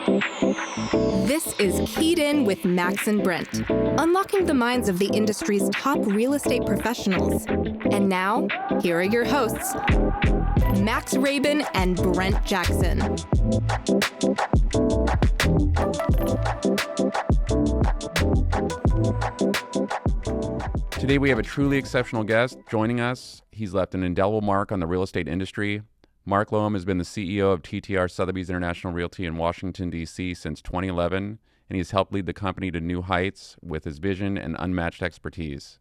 This is Keyed In with Max and Brent, unlocking the minds of the industry's top real estate professionals. And now, here are your hosts, Max Rabin and Brent Jackson. Today we have a truly exceptional guest joining us. He's left an indelible mark on the real estate industry. Mark Lowham has been the CEO of TTR Sotheby's International Realty in Washington, D.C. since 2011, and he has helped lead the company to new heights with his vision and unmatched expertise.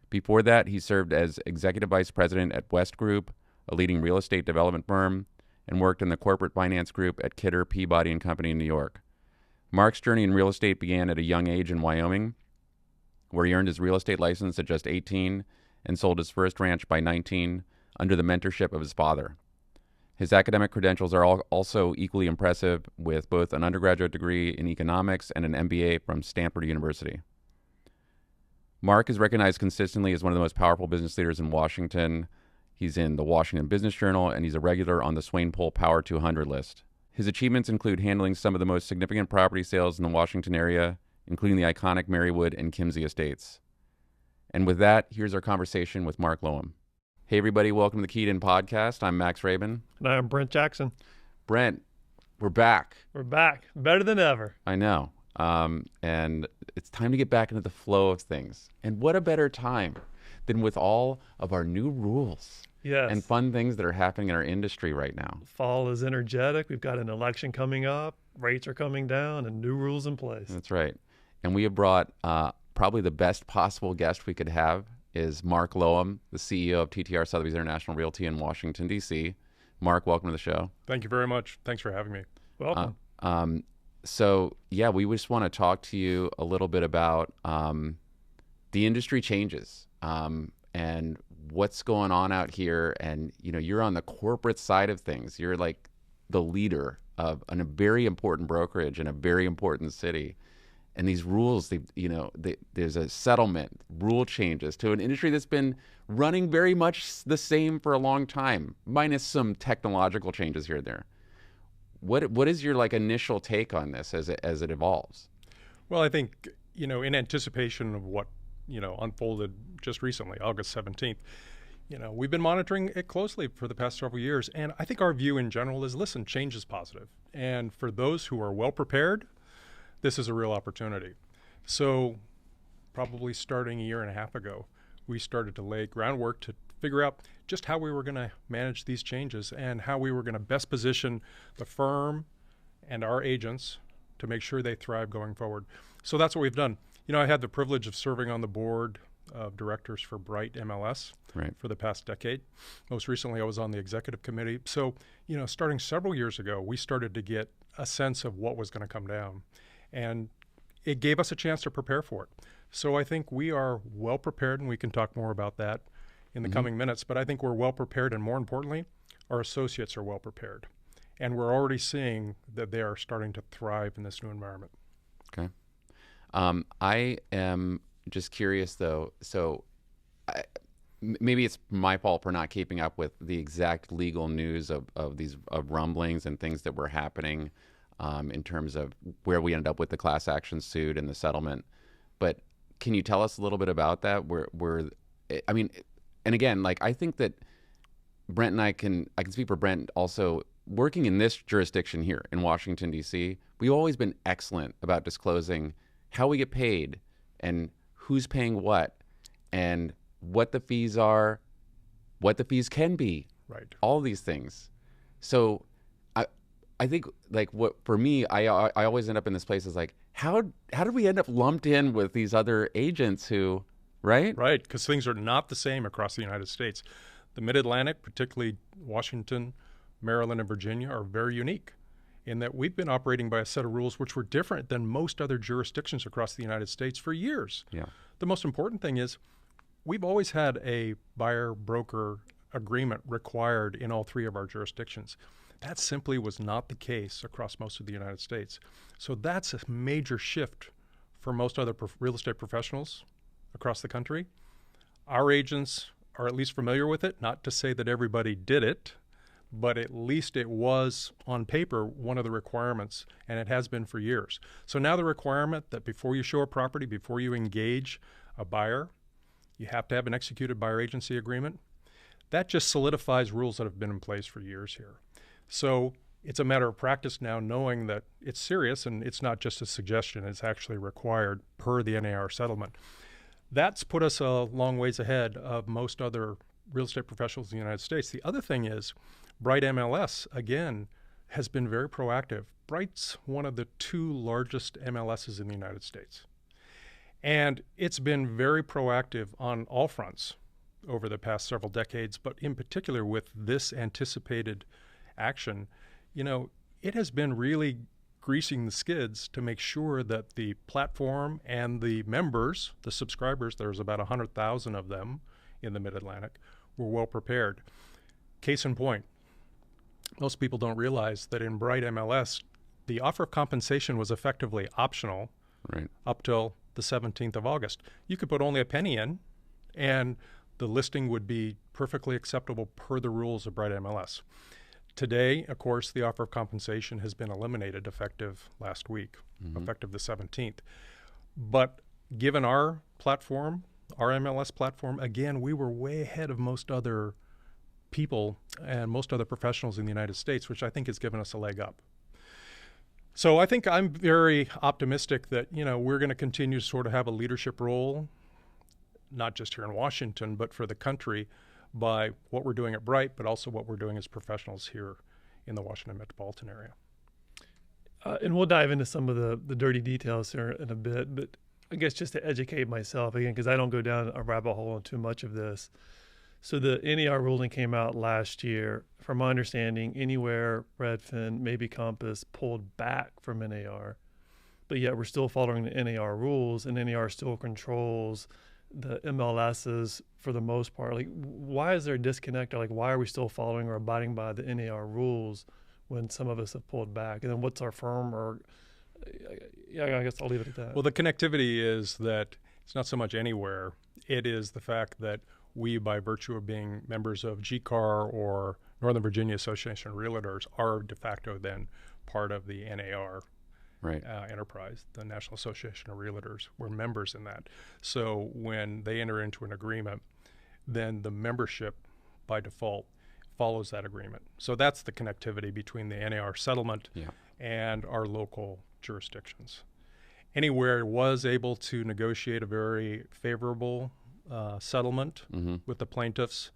Before that, he served as Executive Vice President at West Group, a leading real estate development firm, and worked in the corporate finance group at Kidder, Peabody & Company in New York. Mark's journey in real estate began at a young age in Wyoming, where he earned his real estate license at just 18 and sold his first ranch by 19 under the mentorship of his father. His academic credentials are also equally impressive, with both an undergraduate degree in economics and an MBA from Stanford University. Mark is recognized consistently as one of the most powerful business leaders in Washington. He's in the Washington Business Journal, and he's a regular on the Swain Poll Power 200 list. His achievements include handling some of the most significant property sales in the Washington area, including the iconic Marywood and Kimsey estates. And with that, here's our conversation with Mark Lowham. Hey, everybody. Welcome to the Keyed In podcast. I'm Max Rabin. And I'm Brent Jackson. Brent, we're back. We're back. Better than ever. I know. And it's time to get back into the flow of things. And what a better time than with all of our new rules and fun things that are happening in our industry right now. Fall is energetic. We've got an election coming up. Rates are coming down and new rules in place. That's right. And we have brought probably the best possible guest we could have is Mark Lowham, the CEO of TTR Sotheby's International Realty in Washington, D.C. Mark, welcome to the show. Thank you very much. Thanks for having me. Welcome. We just want to talk to you a little bit about the industry changes and what's going on out here. And, you know, you're on the corporate side of things. You're like the leader of a very important brokerage in a very important city. And these rules, there's a settlement, rule changes to an industry that's been running very much the same for a long time, minus some technological changes here and there. What is your initial take on this as it evolves? Well, I think, in anticipation of what, unfolded just recently, August 17th, we've been monitoring it closely for the past several years. And I think our view in general is, listen, change is positive. And for those who are well prepared, this is a real opportunity. So probably starting a year and a half ago, we started to lay groundwork to figure out just how we were going to manage these changes and how we were going to best position the firm and our agents to make sure they thrive going forward. So that's what we've done. I had the privilege of serving on the board of directors for Bright MLS for the past decade. Most recently, I was on the executive committee. So, starting several years ago, we started to get a sense of what was going to come down. And it gave us a chance to prepare for it. So I think we are well prepared, and we can talk more about that in the coming minutes, but I think we're well prepared, and more importantly, our associates are well prepared. And we're already seeing that they are starting to thrive in this new environment. Okay. I am just curious, though, so maybe it's my fault for not keeping up with the exact legal news of these rumblings and things that were happening in terms of where we ended up with the class action suit and the settlement. But can you tell us a little bit about that? And again, I think that Brent and I can speak for Brent also, working in this jurisdiction here in Washington, D.C., we've always been excellent about disclosing how we get paid and who's paying what and what the fees are, what the fees can be, all these things. So I think what for me, I always end up in this place is how did we end up lumped in with these other agents who, right? Right, because things are not the same across the United States. The Mid-Atlantic, particularly Washington, Maryland, and Virginia, are very unique in that we've been operating by a set of rules which were different than most other jurisdictions across the United States for years. Yeah. The most important thing is we've always had a buyer-broker agreement required in all three of our jurisdictions. That simply was not the case across most of the United States. So that's a major shift for most other real estate professionals across the country. Our agents are at least familiar with it, not to say that everybody did it, but at least it was on paper one of the requirements, and it has been for years. So now the requirement that before you show a property, before you engage a buyer, you have to have an executed buyer agency agreement. That just solidifies rules that have been in place for years here. So it's a matter of practice now, knowing that it's serious and it's not just a suggestion, it's actually required per the NAR settlement. That's put us a long ways ahead of most other real estate professionals in the United States. The other thing is Bright MLS, again, has been very proactive. Bright's one of the 2 largest MLSs in the United States. And it's been very proactive on all fronts over the past several decades, but in particular with this anticipated action, it has been really greasing the skids to make sure that the platform and the members, the subscribers, there's about 100,000 of them in the Mid-Atlantic, were well prepared. Case in point, most people don't realize that in Bright MLS, the offer of compensation was effectively optional up till the 17th of August. You could put only a penny in, and the listing would be perfectly acceptable per the rules of Bright MLS. Today, of course, the offer of compensation has been eliminated effective last week, effective the 17th. But given our platform, our MLS platform, again, we were way ahead of most other people and most other professionals in the United States, which I think has given us a leg up. So I think I'm very optimistic that, we're going to continue to sort of have a leadership role, not just here in Washington, but for the country, by what we're doing at Bright, but also what we're doing as professionals here in the Washington metropolitan area. And we'll dive into some of the dirty details here in a bit, but I guess just to educate myself, again, because I don't go down a rabbit hole on too much of this. So the NAR ruling came out last year. From my understanding, Anywhere, Redfin, maybe Compass pulled back from NAR, but yet we're still following the NAR rules, and NAR still controls the MLSs for the most part. Like, why is there a disconnect? Or why are we still following or abiding by the NAR rules when some of us have pulled back? And then what's our firm? Or I guess I'll leave it at that. Well, the connectivity is that it's not so much Anywhere. It is the fact that we, by virtue of being members of GCAR or Northern Virginia Association of Realtors, are de facto then part of the NAR enterprise, the National Association of Realtors. We're members in that. So when they enter into an agreement, then the membership by default follows that agreement. So that's the connectivity between the NAR settlement and our local jurisdictions. Anywhere was able to negotiate a very favorable settlement with the plaintiffs.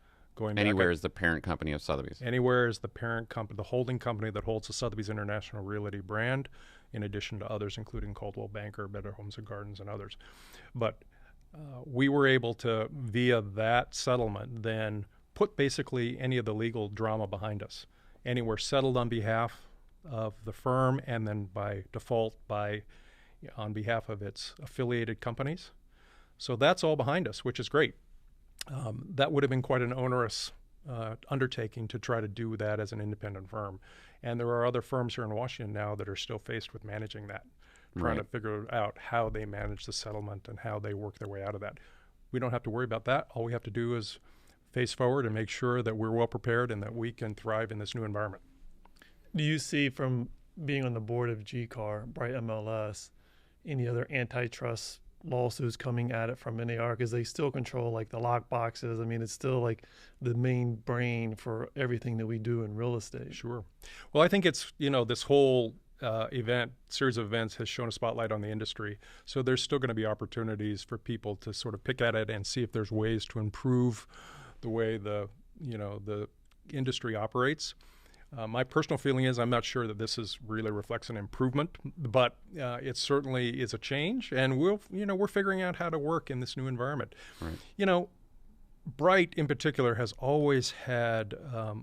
Anywhere is the parent company of Sotheby's. Anywhere is the parent company, the holding company that holds the Sotheby's International Realty brand, in addition to others, including Coldwell Banker, Better Homes and Gardens, and others. But we were able to, via that settlement, then put basically any of the legal drama behind us. Anywhere settled on behalf of the firm, and then by default on behalf of its affiliated companies. So that's all behind us, which is great. That would have been quite an onerous undertaking to try to do that as an independent firm. And there are other firms here in Washington now that are still faced with managing that, trying to figure out how they manage the settlement and how they work their way out of that. We don't have to worry about that. All we have to do is face forward and make sure that we're well prepared and that we can thrive in this new environment. Do you see, from being on the board of GCAR, Bright MLS, any other antitrust lawsuits coming at it from NAR, because they still control the lock boxes? I mean, it's still the main brain for everything that we do in real estate. Sure. Well, I think it's, this whole series of events has shown a spotlight on the industry. So there's still going to be opportunities for people to sort of pick at it and see if there's ways to improve the way the industry operates. My personal feeling is I'm not sure that this really reflects an improvement, but it certainly is a change, and we're figuring out how to work in this new environment. Right. Bright in particular has always had a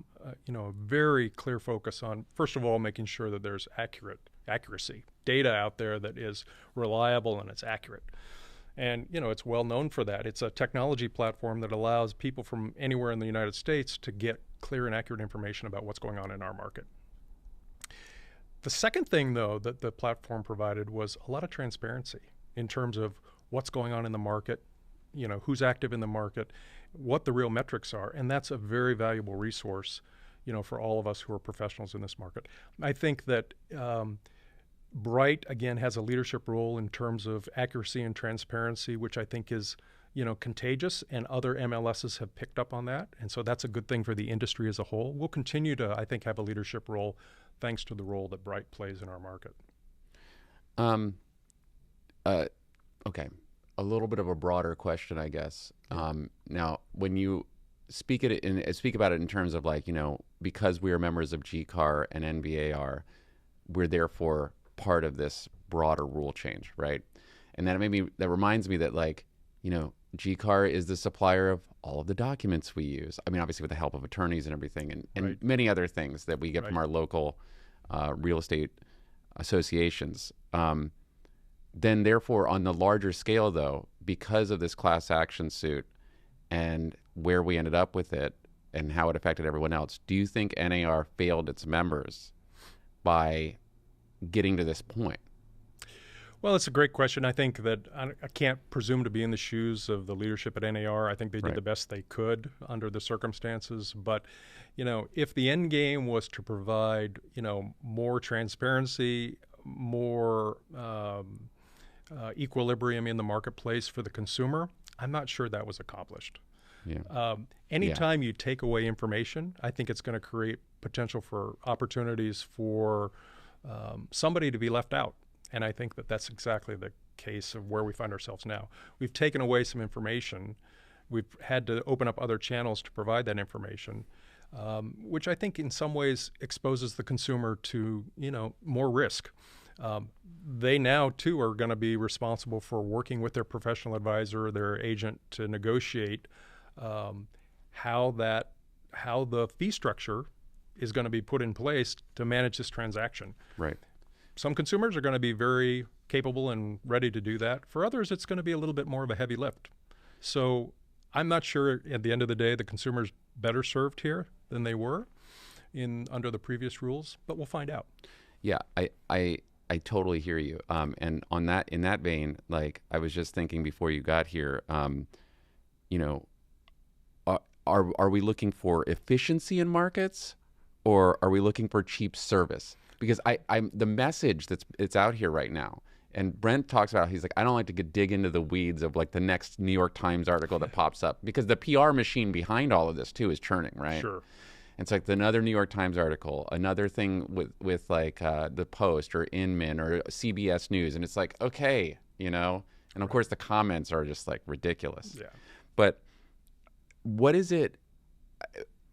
very clear focus on, first of all, making sure that there's accuracy, data out there that is reliable and it's accurate. And, it's well known for that. It's a technology platform that allows people from anywhere in the United States to get clear and accurate information about what's going on in our market. The second thing, though, that the platform provided was a lot of transparency in terms of what's going on in the market, who's active in the market, what the real metrics are. And that's a very valuable resource, for all of us who are professionals in this market. I think that Bright, again, has a leadership role in terms of accuracy and transparency, which I think is, contagious, and other MLSs have picked up on that. And so that's a good thing for the industry as a whole. We'll continue to, I think, have a leadership role thanks to the role that Bright plays in our market. Okay. A little bit of a broader question, I guess. Now, when you speak about it in terms of because we are members of GCAR and NVAR, we're therefore part of this broader rule change, right? And that reminds me that GCAR is the supplier of all of the documents we use. I mean, obviously with the help of attorneys and everything, and Right. many other things that we get from our local real estate associations. Then therefore, on the larger scale, though, because of this class action suit and where we ended up with it and how it affected everyone else, do you think NAR failed its members by getting to this point? Well, it's a great question. I think that I can't presume to be in the shoes of the leadership at NAR. I think they did the best they could under the circumstances. But, if the end game was to provide, more transparency, more equilibrium in the marketplace for the consumer, I'm not sure that was accomplished. Yeah. Anytime you take away information, I think it's going to create potential for opportunities for somebody to be left out. And I think that that's exactly the case of where we find ourselves now. We've taken away some information. We've had to open up other channels to provide that information, which I think in some ways exposes the consumer to, more risk. They now, too, are going to be responsible for working with their professional advisor, their agent, to negotiate how the fee structure is going to be put in place to manage this transaction. Right. Some consumers are going to be very capable and ready to do that. For others, it's going to be a little bit more of a heavy lift. So I'm not sure at the end of the day the consumer's better served here than they were under the previous rules, but we'll find out. Yeah, I totally hear you. And in that vein, I was just thinking before you got here, are we looking for efficiency in markets, or are we looking for cheap service? Because I'm the message it's out here right now, and Brent talks about, he's like, I don't like to dig into the weeds of the next New York Times article that pops up, because the PR machine behind all of this too is churning, right? Sure. It's another New York Times article, another thing with the Post or Inman or CBS News, and it's okay, and of course the comments are just ridiculous. Yeah. But what is it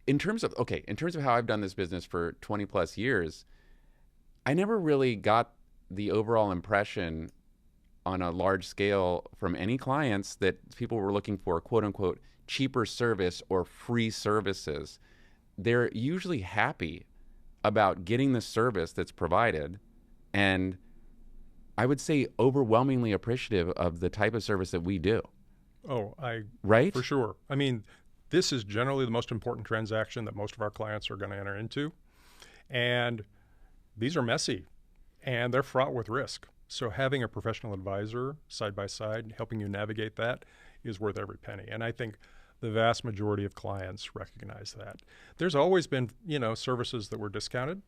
in terms of how I've done this business for 20 plus years? I never really got the overall impression on a large scale from any clients that people were looking for, quote unquote, cheaper service or free services. They're usually happy about getting the service that's provided, and I would say overwhelmingly appreciative of the type of service that we do. Oh, right? For sure. I mean, this is generally the most important transaction that most of our clients are going to enter into. And these are messy, and they're fraught with risk. So having a professional advisor side by side helping you navigate that is worth every penny. And I think the vast majority of clients recognize that. There's always been, services that were discounted,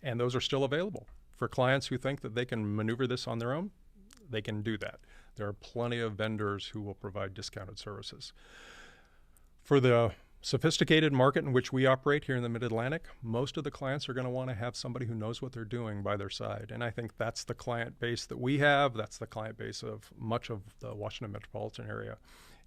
and those are still available. For clients who think that they can maneuver this on their own, they can do that. There are plenty of vendors who will provide discounted services. For the sophisticated market in which we operate here in the Mid-Atlantic, most of the clients are going to want to have somebody who knows what they're doing by their side. And I think that's the client base that we have. That's the client base of much of the Washington metropolitan area.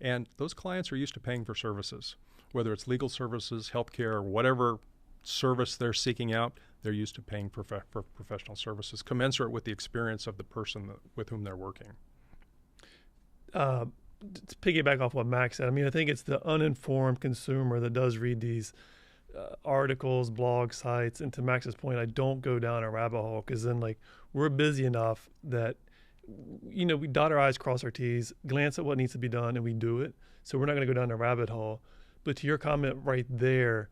And those clients are used to paying for services, whether it's legal services, healthcare, whatever service they're seeking out, they're used to paying for professional services commensurate with the experience of the person with whom they're working. To piggyback off what Max said, I think it's the uninformed consumer that does read these articles, blog sites. And to Max's point, I don't go down a rabbit hole, because then we're busy enough that, we dot our I's, cross our T's, glance at what needs to be done, and we do it. So we're not going to go down a rabbit hole. But to your comment right there,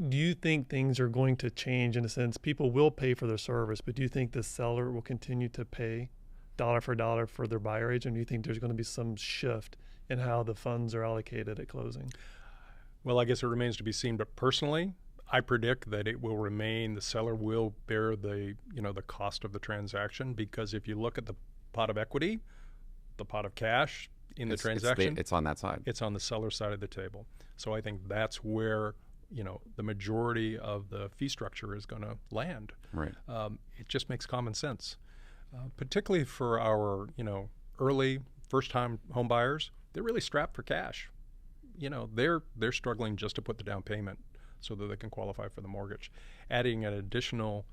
do you think things are going to change in a sense? People will pay for their service, but do you think the seller will continue to pay dollar for dollar for their buyer agent? Do you think there's going to be some shift in how the funds are allocated at closing? Well, I guess it remains to be seen, but personally, I predict that it will remain, the seller will bear the cost of the transaction, because if you look at the pot of equity, the pot of cash in the transaction, it's on that side. it's on the seller side of the table. So I think that's where the majority of the fee structure is going to land. Right. It just makes common sense, particularly for our early first-time home buyers. They're really strapped for cash. They're struggling just to put the down payment so that they can qualify for the mortgage. Adding an additional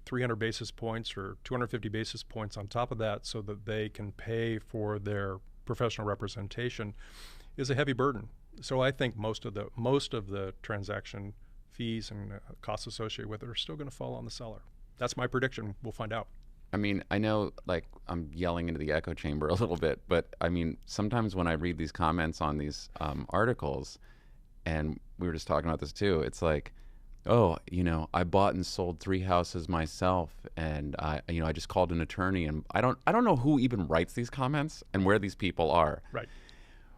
300 basis points or 250 basis points on top of that so that they can pay for their professional representation is a heavy burden. So I think most of the transaction fees and costs associated with it are still going to fall on the seller. That's my prediction. We'll find out. I mean, I know, like, I'm yelling into the echo chamber a little bit, but I mean, sometimes when I read these comments on these articles, and we were just talking about this too, it's like, oh, I bought and sold 3 houses myself, and I just called an attorney, and I don't know who even writes these comments and where these people are. Right.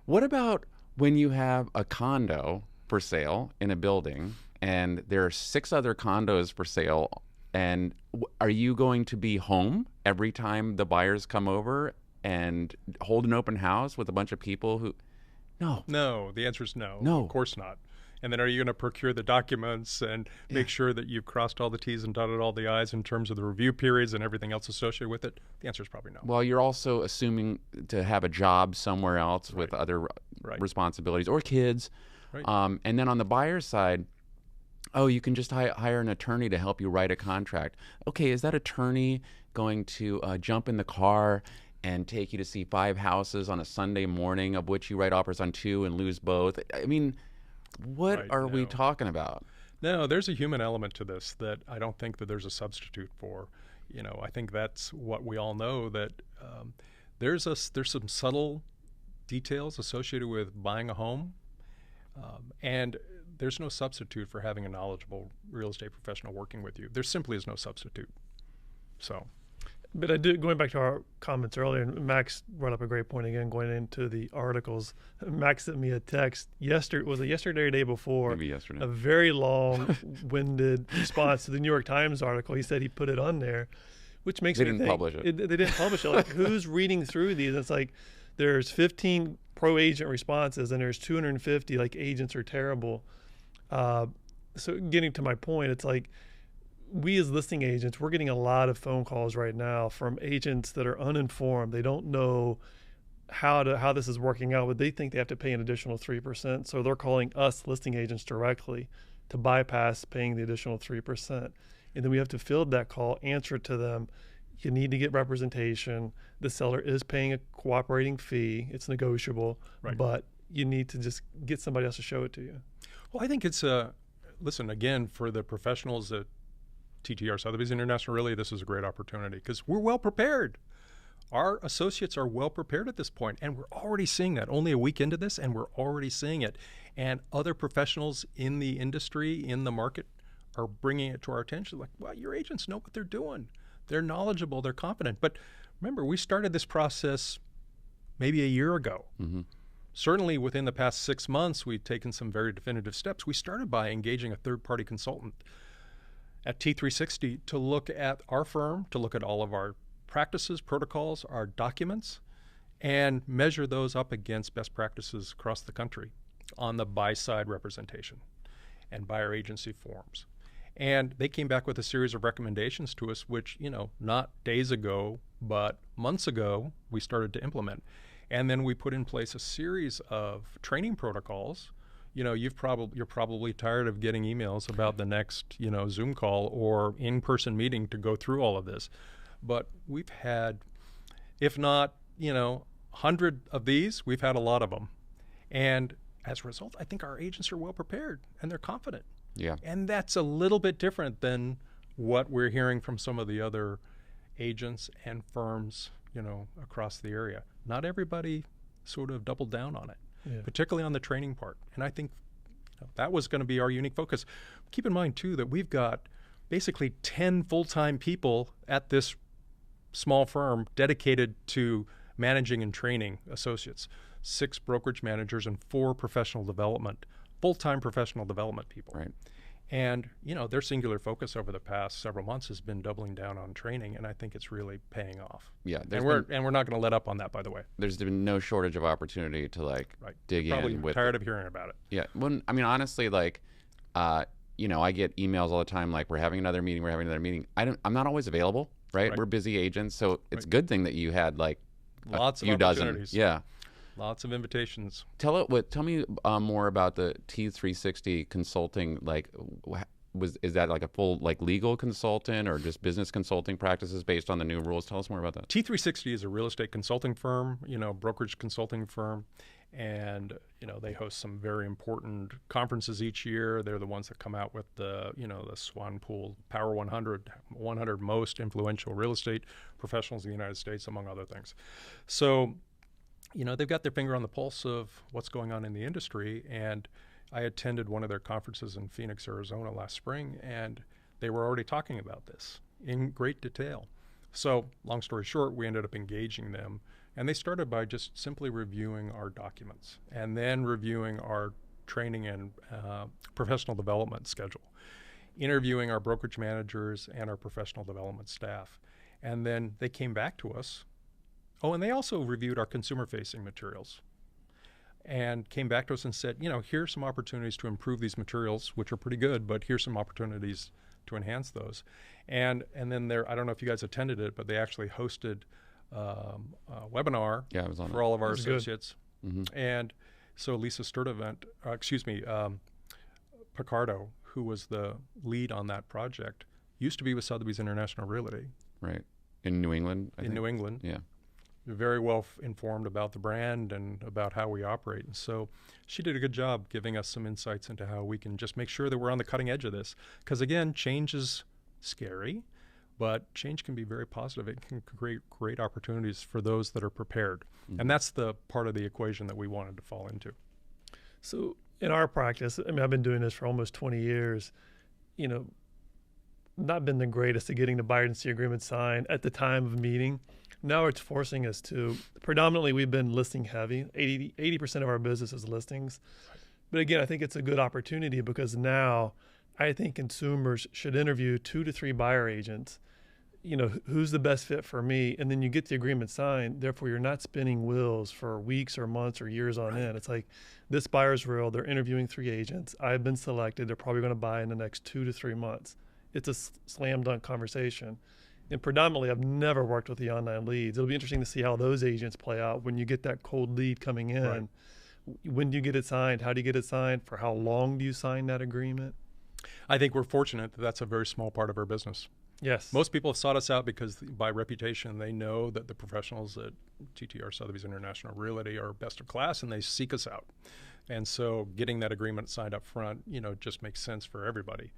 What about when you have a condo for sale in a building, and there are 6 other condos for sale, and are you going to be home every time the buyers come over and hold an open house with a bunch of people who... No, the answer is no. No. Of course not. And then are you going to procure the documents and make sure that you've crossed all the T's and dotted all the I's in terms of the review periods and everything else associated with it? The answer is probably no. Well, you're also assuming to have a job somewhere else with other responsibilities or kids. Right. And then on the buyer's side, oh, you can just hire an attorney to help you write a contract. Okay, is that attorney going to jump in the car and take you to see 5 houses on a Sunday morning, of which you write offers on 2 and lose both? I mean, what are we talking about? No, there's a human element to this that I don't think that there's a substitute for. I think that's what we all know, that there's some subtle details associated with buying a home, and there's no substitute for having a knowledgeable real estate professional working with you. There simply is no substitute. So. But I do, going back to our comments earlier, and Max brought up a great point again, going into the articles. Max sent me a text yesterday or the day before? Maybe yesterday. A very long-winded response to the New York Times article. He said he put it on there, which makes me think. They didn't publish it. They didn't publish it. Like, who's reading through these? It's like there's 15 pro-agent responses, and there's 250 like agents are terrible. So getting to my point, it's like, we as listing agents, we're getting a lot of phone calls right now from agents that are uninformed. They don't know how this is working out, but they think they have to pay an additional 3%. So they're calling us listing agents directly to bypass paying the additional 3%. And then we have to field that call, answer to them. You need to get representation. The seller is paying a cooperating fee. It's negotiable, but you need to just get somebody else to show it to you. Well, I think it's listen, again, for the professionals at TTR Sotheby's International Realty, this is a great opportunity because we're well prepared. Our associates are well prepared at this point, and we're already seeing that. Only a week into this, and we're already seeing it. And other professionals in the industry, in the market, are bringing it to our attention. Like, well, your agents know what they're doing. They're knowledgeable. They're competent. But remember, we started this process maybe a year ago. Mm-hmm. Certainly within the past 6 months, we've taken some very definitive steps. We started by engaging a third-party consultant at T360 to look at our firm, to look at all of our practices, protocols, our documents, and measure those up against best practices across the country on the buy-side representation and buyer agency forms. And they came back with a series of recommendations to us, which, not days ago, but months ago, we started to implement. And then we put in place a series of training protocols. You're probably tired of getting emails about the next, Zoom call or in-person meeting to go through all of this. But we've had, if not, 100 of these, we've had a lot of them. And as a result, I think our agents are well prepared and they're confident. Yeah. And that's a little bit different than what we're hearing from some of the other agents and firms, across the area. Not everybody sort of doubled down on it. Yeah. Particularly on the training part. And I think that was going to be our unique focus. Keep in mind, too, that we've got basically 10 full-time people at this small firm dedicated to managing and training associates, 6 brokerage managers and 4 professional development full-time professional development people. Right. And, their singular focus over the past several months has been doubling down on training, and I think it's really paying off. Yeah. And we're not going to let up on that, by the way. There's been no shortage of opportunity to dig Probably in with. tired of hearing about it. Yeah. When, I mean, honestly, I get emails all the time like, we're having another meeting. I'm not always available, right? We're busy agents. So it's a good thing that you had Lots a of few opportunities. dozen. Yeah. Lots of invitations. Tell me more about the T360 consulting. Is that like a full legal consultant or just business consulting practices based on the new rules? Tell us more about that. T360 is a real estate consulting firm, brokerage consulting firm, and they host some very important conferences each year. They're the ones that come out with the Swan Pool Power 100 most influential real estate professionals in the United States, among other things. So they've got their finger on the pulse of what's going on in the industry. And I attended one of their conferences in Phoenix, Arizona last spring, and they were already talking about this in great detail. So long story short, we ended up engaging them. And they started by just simply reviewing our documents and then reviewing our training and professional development schedule, interviewing our brokerage managers and our professional development staff. And then they came back to us. Oh, and they also reviewed our consumer-facing materials and came back to us and said, here's some opportunities to improve these materials, which are pretty good, but here's some opportunities to enhance those. And then I don't know if you guys attended it, but they actually hosted a webinar for all of our associates. Mm-hmm. And so Lisa Picardo, who was the lead on that project, used to be with Sotheby's International Realty. Right. In New England, I think. New England. Yeah. Very well informed about the brand and about how we operate. And so she did a good job giving us some insights into how we can just make sure that we're on the cutting edge of this. Because again, change is scary, but change can be very positive. It can create great opportunities for those that are prepared. Mm-hmm. And that's the part of the equation that we wanted to fall into. So in our practice, I've been doing this for almost 20 years, not been the greatest at getting the buyer agency agreement signed at the time of meeting. Now it's forcing us to. Predominantly, we've been listing heavy. 80% of our business is listings. But again, I think it's a good opportunity because now I think consumers should interview 2 to 3 buyer agents. Who's the best fit for me? And then you get the agreement signed. Therefore, you're not spinning wheels for weeks or months or years on end. It's like this buyer's real. They're interviewing 3 agents. I've been selected. They're probably going to buy in the next 2 to 3 months. It's a slam dunk conversation. And predominantly, I've never worked with the online leads. It'll be interesting to see how those agents play out when you get that cold lead coming in. Right. When do you get it signed? How do you get it signed? For how long do you sign that agreement? I think we're fortunate that that's a very small part of our business. Yes. Most people have sought us out because by reputation, they know that the professionals at TTR Sotheby's International Realty are best of class and they seek us out. And so getting that agreement signed up front, just makes sense for everybody.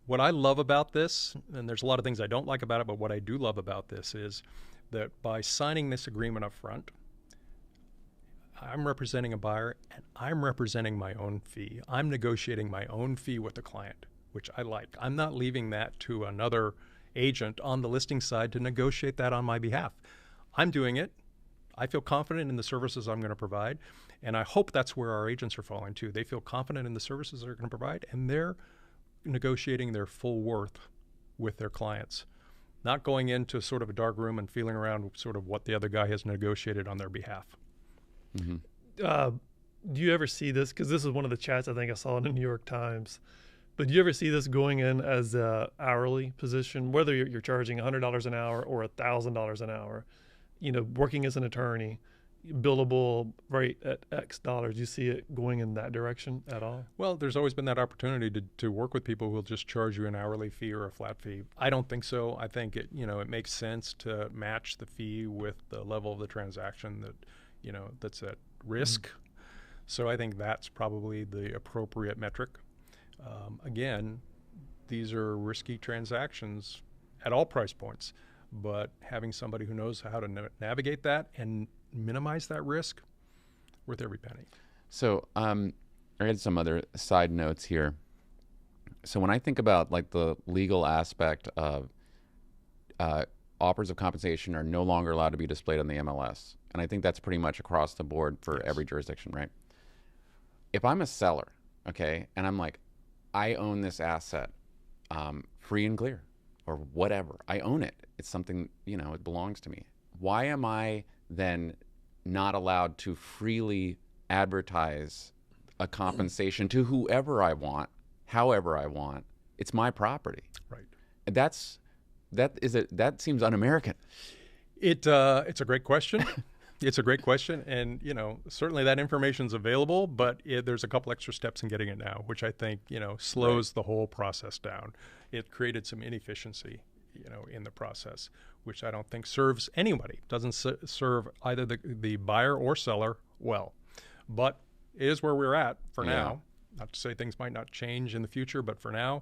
What I love about this, and there's a lot of things I don't like about it, but what I do love about this is that by signing this agreement up front, I'm representing a buyer and I'm representing my own fee. I'm negotiating my own fee with the client, which I like. I'm not leaving that to another agent on the listing side to negotiate that on my behalf. I'm doing it. I feel confident in the services I'm going to provide, and I hope that's where our agents are falling too. They feel confident in the services they're going to provide, and they're negotiating their full worth with their clients, not going into sort of a dark room and feeling around sort of what the other guy has negotiated on their behalf. Mm-hmm. Do you ever see this? Because this is one of the chats I think I saw in the New York Times. But do you ever see this going in as an hourly position, whether you're charging $100 an hour or $1,000 an hour, working as an attorney, billable rate at X dollars? Do you see it going in that direction at all? Well, there's always been that opportunity to work with people who will just charge you an hourly fee or a flat fee. I don't think so. I think it makes sense to match the fee with the level of the transaction that, that's at risk. Mm-hmm. So I think that's probably the appropriate metric. Again, these are risky transactions at all price points, but having somebody who knows how to navigate that and minimize that risk, worth every penny. So I had some other side notes here. So when I think about the legal aspect of offers of compensation are no longer allowed to be displayed on the MLS, and I think that's pretty much across the board for every jurisdiction, right? If I'm a seller okay, and I'm like, I own this asset, free and clear, or whatever. I own it. It's something, it belongs to me. Why am I then not allowed to freely advertise a compensation to whoever I want, however I want? It's my property. Right. And that seems un-American. It's a great question. It's a great question, and certainly that information's available, but there's a couple extra steps in getting it now, which I think slows the whole process down. It created some inefficiency, in the process, which I don't think serves anybody. Doesn't serve either the buyer or seller well. But it is where we're at for now. Not to say things might not change in the future, but for now,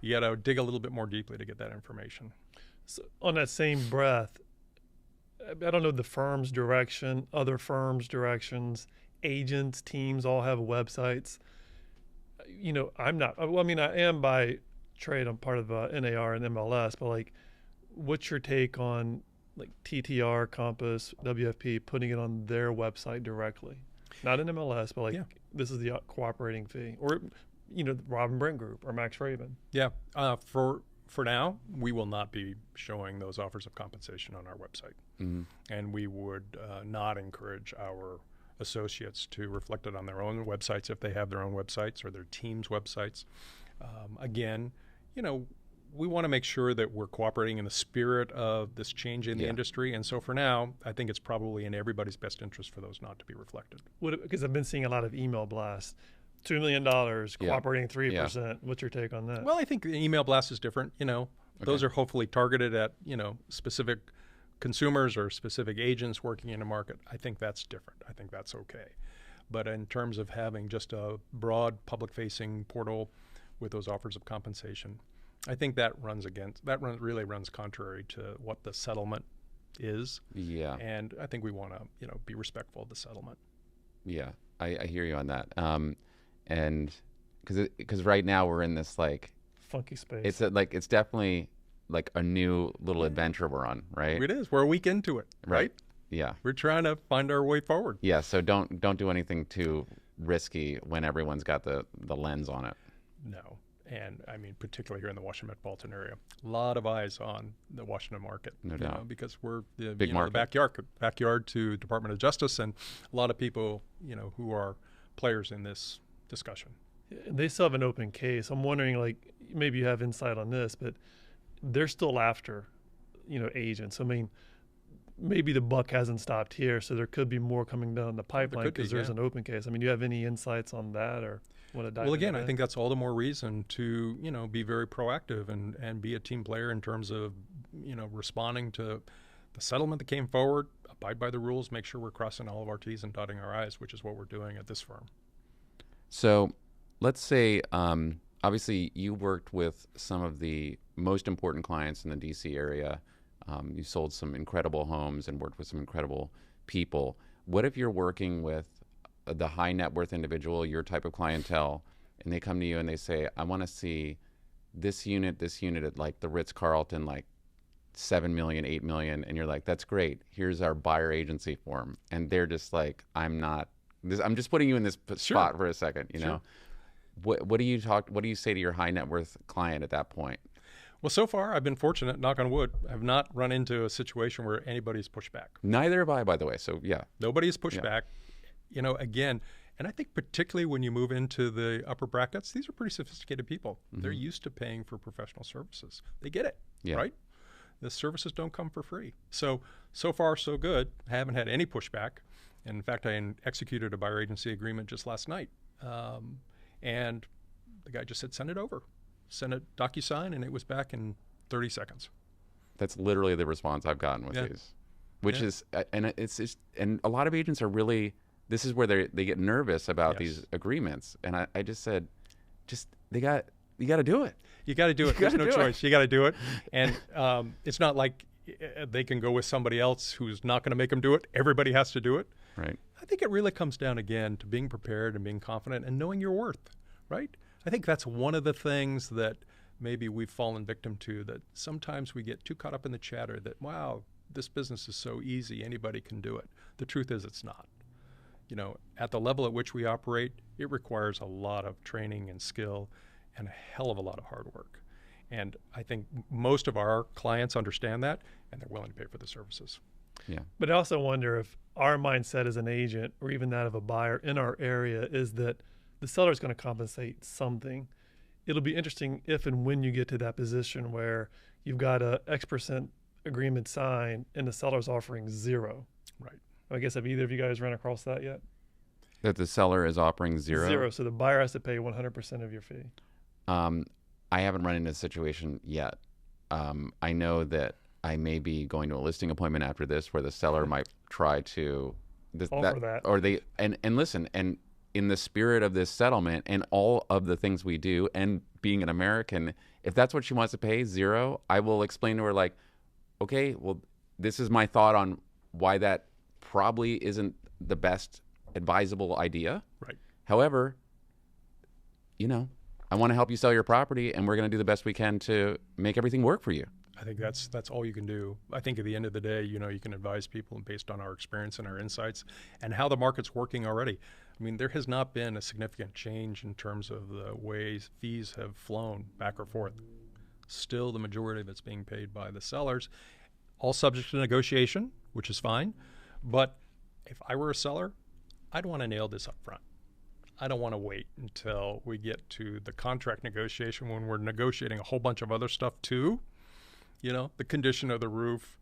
you got to dig a little bit more deeply to get that information. So on that same breath, I don't know the firm's direction, other firms' directions, agents, teams all have websites. I'm not. Well, I mean, I am by trade. I'm part of NAR and MLS, but like, what's your take on like TTR, Compass, WFP putting it on their website directly? Not in MLS, but like this is the cooperating fee, or Rob and Brent Group or Max Raven. Yeah, for now, we will not be showing those offers of compensation on our website. Mm-hmm. And we would not encourage our associates to reflect it on their own websites if they have their own websites or their team's websites. Again, we want to make sure that we're cooperating in the spirit of this change in the industry. And so for now, I think it's probably in everybody's best interest for those not to be reflected. Because I've been seeing a lot of email blasts. $2 million, cooperating 3%. Yeah. What's your take on that? Well, I think the email blast is different. Those are hopefully targeted at, specific consumers or specific agents working in a market. I think that's different. I think that's okay. But in terms of having just a broad public-facing portal with those offers of compensation, I think that really runs contrary to what the settlement is. Yeah. And I think we want to, be respectful of the settlement. Yeah, I hear you on that. And because right now we're in this like funky space. It's definitely like a new little adventure we're on, right? It is. We're a week into it, right? Yeah. We're trying to find our way forward. Yeah. So don't do anything too risky when everyone's got the lens on it. No. And I mean, particularly here in the Washington metropolitan area, a lot of eyes on the Washington market. No doubt. Because we're the backyard to Department of Justice, and a lot of people, who are players in this discussion. They still have an open case. I'm wondering, like, maybe you have insight on this, but they're still after, agents. I mean, maybe the buck hasn't stopped here, so there could be more coming down the pipeline because there's an open case. I mean, do you have any insights on that, or want to dive Well, again, into that? I think that's all the more reason to, be very proactive and be a team player in terms of, responding to the settlement that came forward, abide by the rules, make sure we're crossing all of our T's and dotting our I's, which is what we're doing at this firm. So let's say, obviously, you worked with some of the most important clients in the D.C. area. You sold some incredible homes and worked with some incredible people. What if you're working with the high net worth individual, your type of clientele, and they come to you and they say, I want to see this unit at like the Ritz-Carlton, like 7 million, 8 million. And you're like, that's great. Here's our buyer agency form. And they're just like, I'm just putting you in this spot for a second, you know? What do you say to your high net worth client at that point? Well, so far I've been fortunate, knock on wood. I've not run into a situation where anybody's pushed back. Neither have I, by the way. So yeah. Nobody's pushed back. Again, and I think particularly when you move into the upper brackets, these are pretty sophisticated people. Mm-hmm. They're used to paying for professional services. They get it, right? The services don't come for free. So far, so good. I haven't had any pushback. And in fact, I executed a buyer agency agreement just last night. And the guy just said, send it over. Sent a DocuSign, and it was back in 30 seconds. That's literally the response I've gotten with these, which is, and it's just, and a lot of agents are really, this is where they get nervous about these agreements. And I just said, you got to do it. You got to do it. There's no choice. You got to do it. And it's not like they can go with somebody else who's not going to make them do it. Everybody has to do it. Right. I think it really comes down again to being prepared and being confident and knowing your worth, right? I think that's one of the things that maybe we've fallen victim to, that sometimes we get too caught up in the chatter that, wow, this business is so easy, anybody can do it. The truth is it's not. at the level at which we operate, it requires a lot of training and skill and a hell of a lot of hard work. And I think most of our clients understand that, and they're willing to pay for the services. Yeah. But I also wonder if our mindset as an agent, or even that of a buyer in our area, is that the seller is going to compensate something. It'll be interesting if and when you get to that position where you've got a X% agreement signed and the seller's offering 0. Right. I guess have either of you guys run across that yet? That the seller is offering 0? 0. So the buyer has to pay 100% of your fee. I haven't run into a situation yet. I know that I may be going to a listing appointment after this where the seller might try to Offer that. or they and listen, and in the spirit of this settlement and all of the things we do, and being an American, if that's what she wants to pay, 0, I will explain to her, like, okay, well, this is my thought on why that probably isn't the best advisable idea. Right. However, I want to help you sell your property, and we're going to do the best we can to make everything work for you. I think that's all you can do. I think at the end of the day, you can advise people based on our experience and our insights and how the market's working already. I mean, there has not been a significant change in terms of the ways fees have flown back or forth. Still, the majority of it's being paid by the sellers, all subject to negotiation, which is fine. But if I were a seller, I'd want to nail this up front. I don't want to wait until we get to the contract negotiation when we're negotiating a whole bunch of other stuff too. The condition of the roof,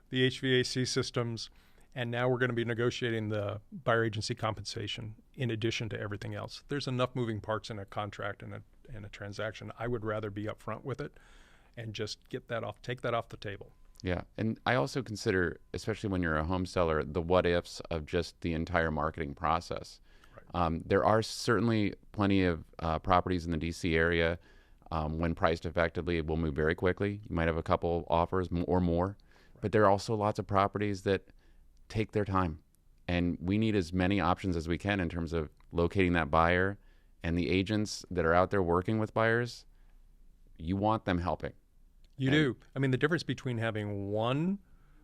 the HVAC systems, and now we're going to be negotiating the buyer agency compensation in addition to everything else. There's enough moving parts in a contract and a transaction. I would rather be upfront with it and just take that off the table. Yeah, and I also consider, especially when you're a home seller, the what ifs of just the entire marketing process. Right. There are certainly plenty of properties in the DC area. When priced effectively, will move very quickly. You might have a couple offers or more, right. But there are also lots of properties that take their time, and we need as many options as we can in terms of locating that buyer. And the agents that are out there working with buyers, you want them helping. You do. I mean, the difference between having one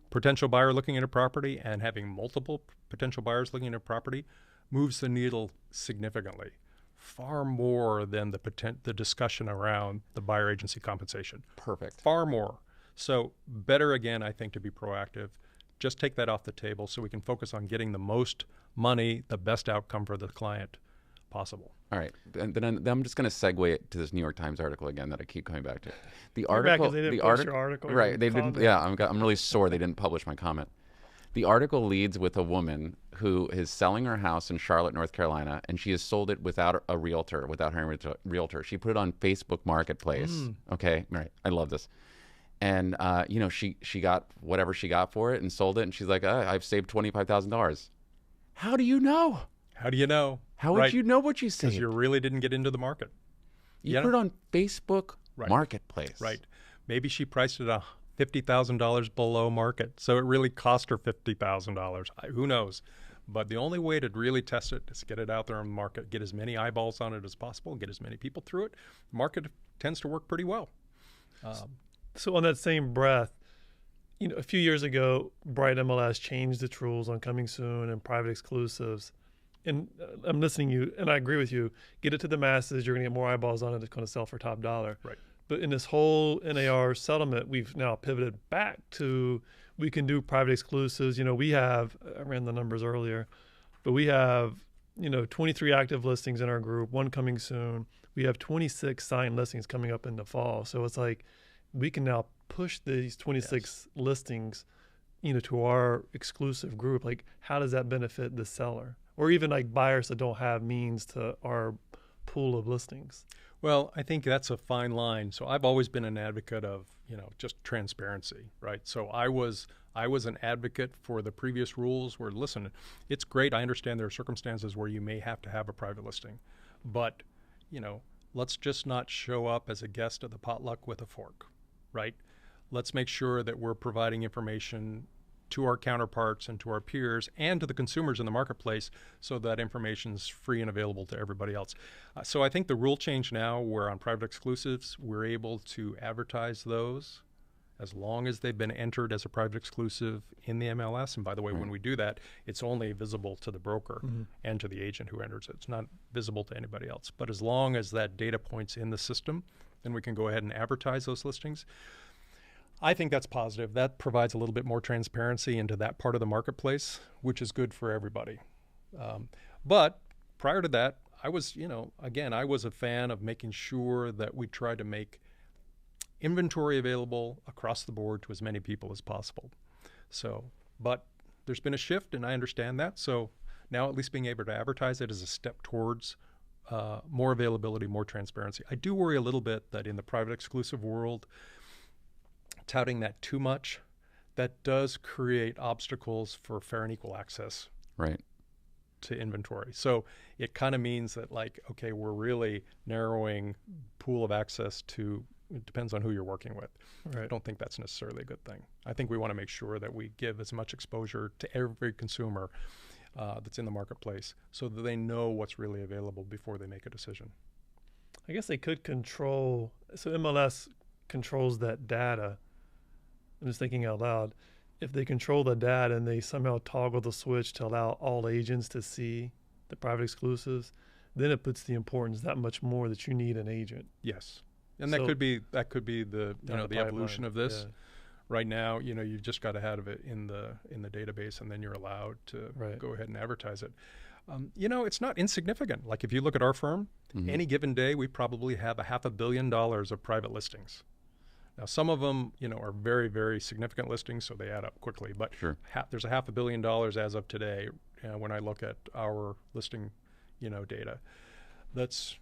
potential buyer looking at a property and having multiple potential buyers looking at a property moves the needle significantly, far more than the discussion around the buyer agency compensation. Perfect. Far more. So better, again, I think, to be proactive. Just take that off the table so we can focus on getting the most money, the best outcome for the client possible. All right. Then I'm just going to segue it to this New York Times article again that I keep coming back to. The You're back 'cause article, they didn't the post your article. right? They didn't. Yeah, I'm really sore they didn't publish my comment. The article leads with a woman who is selling her house in Charlotte, North Carolina, and she has sold it without a realtor, without hiring a realtor. She put it on Facebook Marketplace. Okay, right. I love this. And she got whatever she got for it and sold it, and she's like, I've saved $25,000. How do you know? How do you know? How would you know what you saved? Because you really didn't get into the market. You put it on Facebook Marketplace. Right. Maybe she priced it $50,000 below market, so it really cost her $50,000. Who knows? But the only way to really test it is get it out there on the market, get as many eyeballs on it as possible, get as many people through it. The market tends to work pretty well. So on that same breath, a few years ago, Bright MLS changed its rules on coming soon and private exclusives. And I'm listening to you, and I agree with you. Get it to the masses. You're going to get more eyeballs on it. It's going to sell for top dollar. Right. But in this whole NAR settlement, we've now pivoted back to we can do private exclusives. We have, I ran the numbers earlier, but we have, 23 active listings in our group, one coming soon. We have 26 signed listings coming up in the fall. So it's like we can now push these 26 listings, to our exclusive group. Like, how does that benefit the seller? Or even like buyers that don't have means to our pool of listings? Well, I think that's a fine line. So I've always been an advocate of, just transparency, right? So I was an advocate for the previous rules where, listen, it's great. I understand there are circumstances where you may have to have a private listing, but, let's just not show up as a guest at the potluck with a fork, right? Let's make sure that we're providing information to our counterparts and to our peers and to the consumers in the marketplace so that information is free and available to everybody else. So I think the rule change now where on private exclusives, we're able to advertise those as long as they've been entered as a private exclusive in the MLS. And by the way, when we do that, it's only visible to the broker and to the agent who enters it. It's not visible to anybody else. But as long as that data point's in the system, then we can go ahead and advertise those listings. I think that's positive. That provides a little bit more transparency into that part of the marketplace, which is good for everybody. But prior to that, I was a fan of making sure that we tried to make inventory available across the board to as many people as possible. So, but there's been a shift, and I understand that. So now at least being able to advertise it is a step towards more availability, more transparency. I do worry a little bit that in the private exclusive world, touting that too much, that does create obstacles for fair and equal access to inventory. So it kind of means that, like, okay, we're really narrowing pool of access to, it depends on who you're working with. Right. I don't think that's necessarily a good thing. I think we want to make sure that we give as much exposure to every consumer that's in the marketplace so that they know what's really available before they make a decision. I guess they could control, so MLS controls that data. I'm just thinking out loud. If they control the data and they somehow toggle the switch to allow all agents to see the private exclusives, then it puts the importance that much more that you need an agent. Yes, and that could be the the evolution of this. Yeah. Right now, you've just got to have it in the database, and then you're allowed to go ahead and advertise it. It's not insignificant. Like if you look at our firm, any given day we probably have $500 million of private listings. Now, some of them, are very, very significant listings, so they add up quickly. But there's $500 million as of today when I look at our listing, data. That's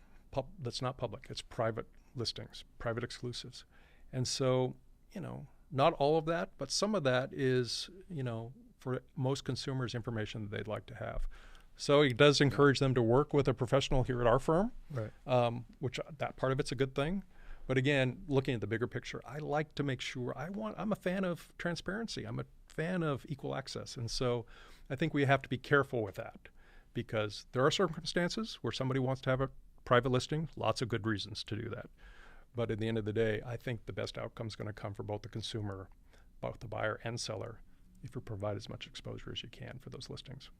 not public. It's private listings, private exclusives. And so, not all of that, but some of that is, for most consumers, information that they'd like to have. So it does encourage them to work with a professional here at our firm, which that part of it's a good thing. But again, looking at the bigger picture, I like to make sure I'm a fan of transparency. I'm a fan of equal access. And so I think we have to be careful with that because there are circumstances where somebody wants to have a private listing, lots of good reasons to do that. But at the end of the day, I think the best outcome is going to come for both the consumer, both the buyer and seller, if you provide as much exposure as you can for those listings.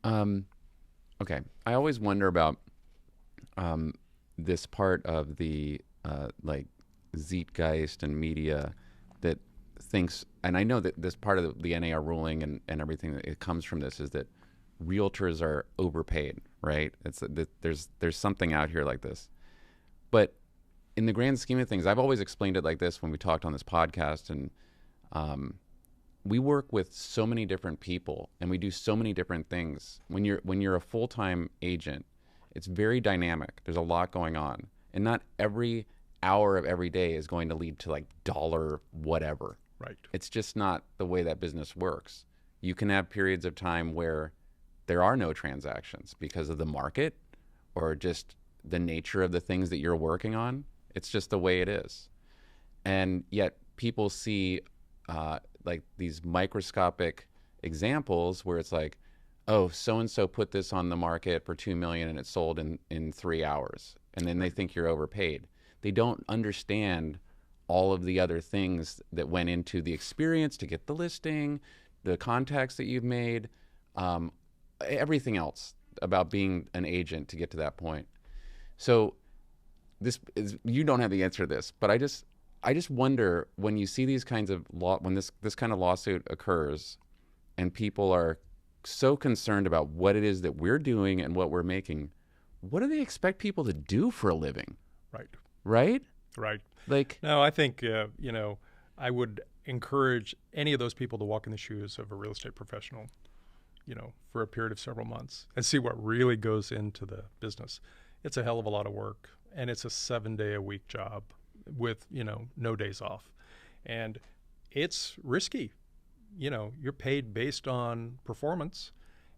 Okay. I always wonder about this part of the zeitgeist and media that thinks, and I know that this part of the NAR ruling and everything that it comes from this is that realtors are overpaid, right? It's that there's something out here like this. But in the grand scheme of things, I've always explained it like this when we talked on this podcast, and we work with so many different people and we do so many different things. When you're a full-time agent, it's very dynamic. There's a lot going on. And not every hour of every day is going to lead to dollar whatever. Right. It's just not the way that business works. You can have periods of time where there are no transactions because of the market or just the nature of the things that you're working on. It's just the way it is. And yet people see these microscopic examples where it's like, oh, so-and-so put this on the market for $2 million and it sold in 3 hours. And then they think you're overpaid. They don't understand all of the other things that went into the experience to get the listing, the contacts that you've made, everything else about being an agent to get to that point. So you don't have the answer to this, but I just wonder when you see these kinds of when this kind of lawsuit occurs and people are so concerned about what it is that we're doing and what we're making, what do they expect people to do for a living? Right? No, I think, I would encourage any of those people to walk in the shoes of a real estate professional, for a period of several months and see what really goes into the business. It's a hell of a lot of work, and it's a 7-day-a-week job with, no days off. And it's risky. You're paid based on performance,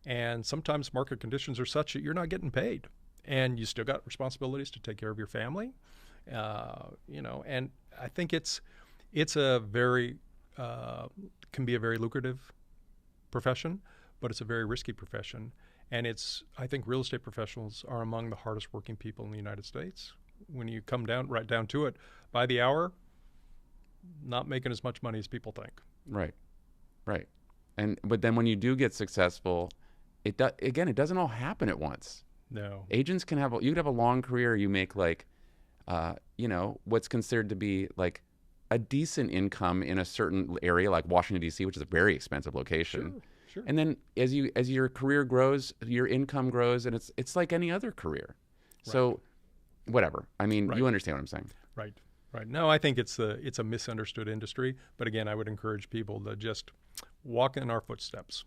and sometimes market conditions are such that you're not getting paid. And you still got responsibilities to take care of your family, and I think it's a very, can be a very lucrative profession, but it's a very risky profession. And I think real estate professionals are among the hardest working people in the United States. When you come right down to it, by the hour, not making as much money as people think. Right. Right. But then when you do get successful, it doesn't all happen at once. No. Agents you could have a long career. You make like, what's considered to be like a decent income in a certain area, like Washington D.C., which is a very expensive location. Sure. And then as your career grows, your income grows, and it's like any other career. Right. So, whatever. I mean, Right. you understand what I'm saying. Right. No, I think it's a misunderstood industry. But again, I would encourage people to just walk in our footsteps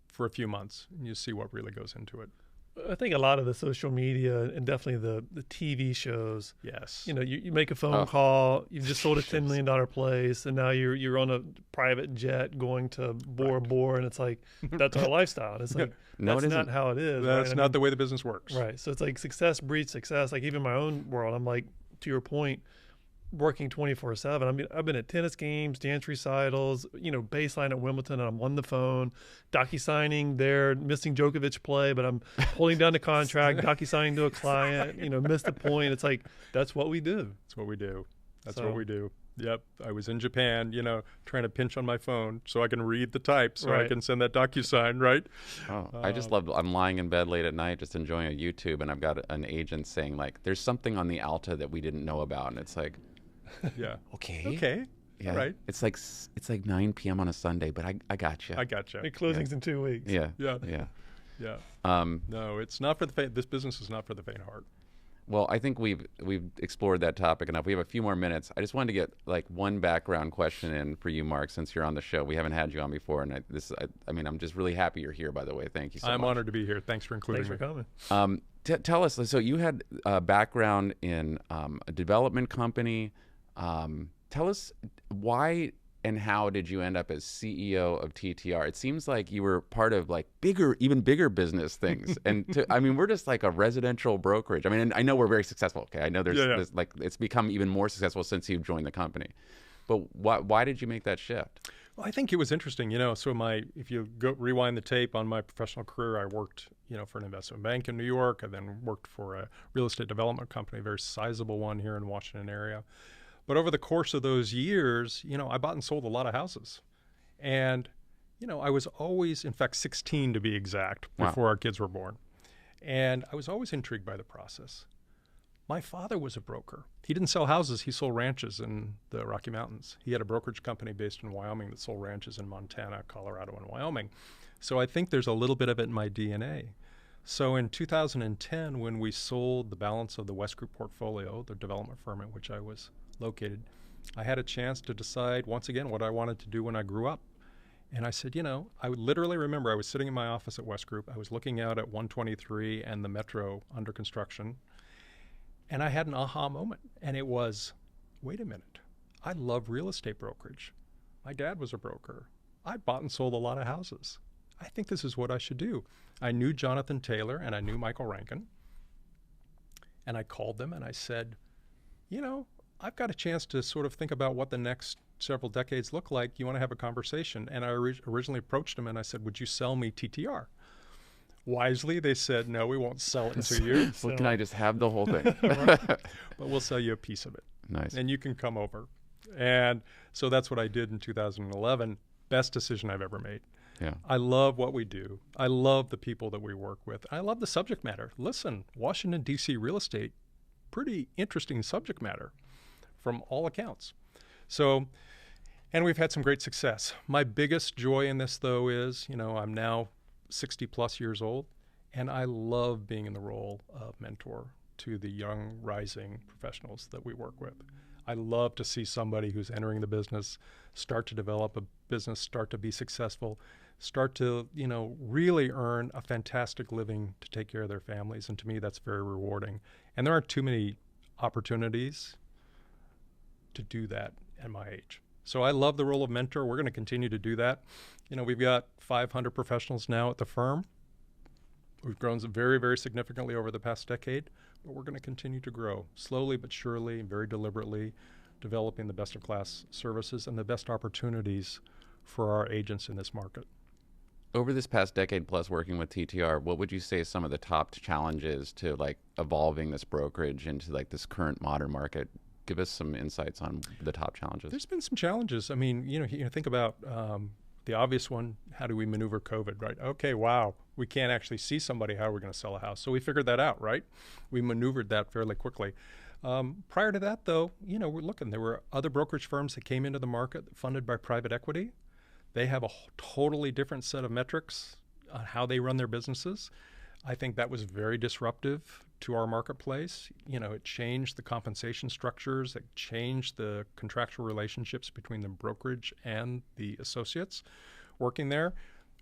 for a few months, and you see what really goes into it. I think a lot of the social media and definitely the TV shows. Yes. You make a phone call. You've just sold a $10 million place, and now you're on a private jet going to Bora Bora, and it's like that's our lifestyle. And it's like No, that's it not isn't. how it is. That's right? not the way the business works. Right. So it's like success breeds success. Like even in my own world, I'm like, to your point, working 24/7. I mean, I've been at tennis games, dance recitals, baseline at Wimbledon, and I'm on the phone, docu-signing there, missing Djokovic play, but I'm holding down the contract, docu-signing to a client, missed the point. It's like, that's what we do. That's what we do. What we do. Yep. I was in Japan, trying to pinch on my phone so I can read the type so I can send that DocuSign, right? Oh, I just love, I'm lying in bed late at night just enjoying a YouTube, and I've got an agent saying like, there's something on the Alta that we didn't know about. And it's like, yeah. Okay. Yeah. Right. It's like 9 p.m. on a Sunday, but I got you. I got you. The closing's in 2 weeks. Yeah. Yeah. No, it's not for the faint. This business is not for the faint heart. Well, I think we've explored that topic enough. We have a few more minutes. I just wanted to get like one background question in for you, Mark, since you're on the show. We haven't had you on before, and I'm just really happy you're here. By the way, thank you so much. I'm honored to be here. Thanks for including me. Thanks for coming. Tell us. So you had a background in a development company. Tell us why and how did you end up as CEO of TTR? It seems like you were part of like even bigger business things. And we're just like a residential brokerage. I mean, and I know we're very successful. Okay, I know there's like it's become even more successful since you've joined the company. But why did you make that shift? Well, I think it was interesting. So if you go rewind the tape on my professional career, I worked for an investment bank in New York. I then worked for a real estate development company, a very sizable one here in Washington area. But over the course of those years, I bought and sold a lot of houses. And, I was always, in fact, 16 to be exact, before our kids were born. And I was always intrigued by the process. My father was a broker. He didn't sell houses. He sold ranches in the Rocky Mountains. He had a brokerage company based in Wyoming that sold ranches in Montana, Colorado, and Wyoming. So I think there's a little bit of it in my DNA. So in 2010, when we sold the balance of the West Group portfolio, the development firm in which I was located, I had a chance to decide once again what I wanted to do when I grew up. And I said, I would literally remember I was sitting in my office at West Group. I was looking out at 123 and the metro under construction. And I had an aha moment. And it was, wait a minute, I love real estate brokerage. My dad was a broker. I bought and sold a lot of houses. I think this is what I should do. I knew Jonathan Taylor and I knew Michael Rankin. And I called them and I said, I've got a chance to sort of think about what the next several decades look like. You want to have a conversation? And I originally approached them and I said, would you sell me TTR? Wisely, they said, no, we won't sell it to you. Well, can I just have the whole thing? But we'll sell you a piece of it. Nice. And you can come over. And so that's what I did in 2011. Best decision I've ever made. Yeah. I love what we do. I love the people that we work with. I love the subject matter. Listen, Washington, D.C. real estate, pretty interesting subject matter from all accounts. So, and we've had some great success. My biggest joy in this, though, is, I'm now 60 plus years old, and I love being in the role of mentor to the young, rising professionals that we work with. I love to see somebody who's entering the business start to develop a business, start to be successful, start to, really earn a fantastic living to take care of their families. And to me, that's very rewarding. And there aren't too many opportunities to do that at my age. So I love the role of mentor. We're going to continue to do that. We've got 500 professionals now at the firm. We've grown very, very significantly over the past decade, but we're going to continue to grow slowly but surely, very deliberately, developing the best of class services and the best opportunities for our agents in this market. Over this past decade plus working with TTR, what would you say some of the top challenges to like evolving this brokerage into like this current modern market give us some insights on the top challenges. There's been some challenges. I mean, think about the obvious one. How do we maneuver COVID, right? Okay, wow, we can't actually see somebody. How are we going to sell a house? So we figured that out, right? We maneuvered that fairly quickly. Prior to that, though, we're looking. There were other brokerage firms that came into the market funded by private equity. They have a totally different set of metrics on how they run their businesses. I think that was very disruptive to our marketplace. It changed the compensation structures. It changed the contractual relationships between the brokerage and the associates working there.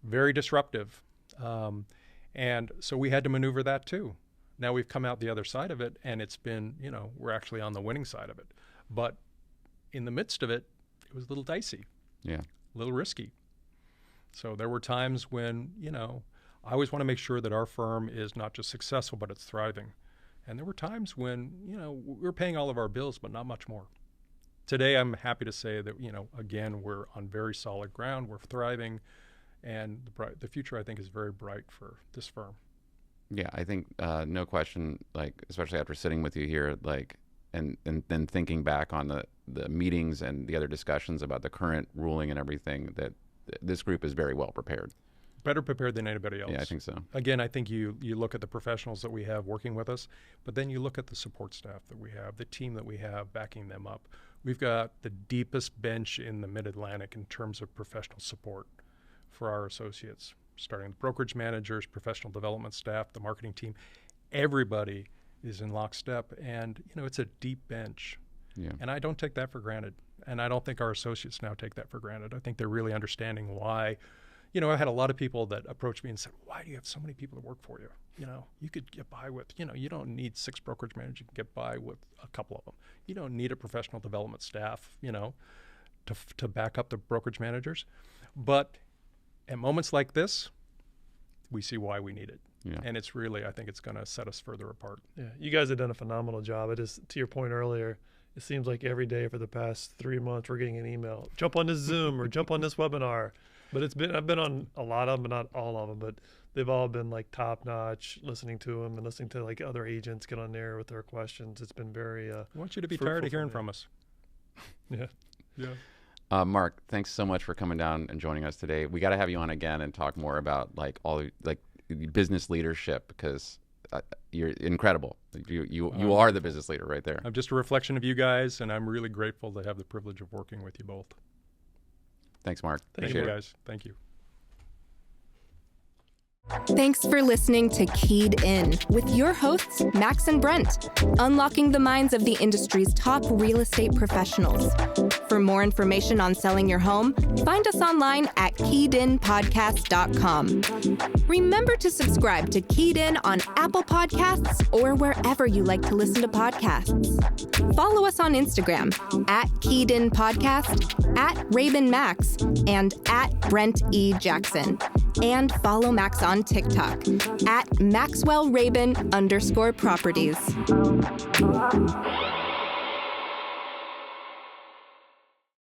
Very disruptive. And so we had to maneuver that too. Now we've come out the other side of it, and it's been, we're actually on the winning side of it. But in the midst of it, it was a little dicey. Yeah. A little risky. So there were times when, I always want to make sure that our firm is not just successful, but it's thriving. And there were times when, we were paying all of our bills, but not much more. Today, I'm happy to say that, again, we're on very solid ground. We're thriving. And the future, I think, is very bright for this firm. Yeah, I think no question, especially after sitting with you here, and then thinking back on the meetings and the other discussions about the current ruling and everything, that this group is very well prepared. Better prepared than anybody else. Yeah, I think so. Again, I think you look at the professionals that we have working with us, but then you look at the support staff that we have, the team that we have backing them up. We've got the deepest bench in the Mid-Atlantic in terms of professional support for our associates, starting with brokerage managers, professional development staff, the marketing team. Everybody is in lockstep, and it's a deep bench. Yeah. And I don't take that for granted. And I don't think our associates now take that for granted. I think they're really understanding why. I had a lot of people that approached me and said, why do you have so mane people that work for you? You could get by with, you don't need 6 brokerage managers. You can get by with a couple of them. You don't need a professional development staff, to back up the brokerage managers. But at moments like this, we see why we need it. Yeah. And it's really, I think it's going to set us further apart. Yeah, you guys have done a phenomenal job. It is, to your point earlier, it seems like every day for the past 3 months we're getting an email. Jump on this Zoom or jump on this webinar. But I've been on a lot of them, but not all of them. But they've all been top notch. Listening to them and listening to other agents get on there with their questions. It's been very. I want you to be tired of hearing from us. Yeah, yeah. Mark, thanks so much for coming down and joining us today. We got to have you on again and talk more about business leadership, because you're incredible. You are the business leader right there. I'm just a reflection of you guys, and I'm really grateful to have the privilege of working with you both. Thanks, Mark. Thank you, guys. Thank you. Thanks for listening to Keyed In with your hosts, Max and Brent, unlocking the minds of the industry's top real estate professionals. For more information on selling your home, find us online at keyedinpodcast.com. Remember to subscribe to Keyed In on Apple Podcasts or wherever you like to listen to podcasts. Follow us on Instagram at Keyed In Podcast, at Rabin Max, and at Brent E. Jackson. And follow Max on TikTok at MaxwellRabin_properties.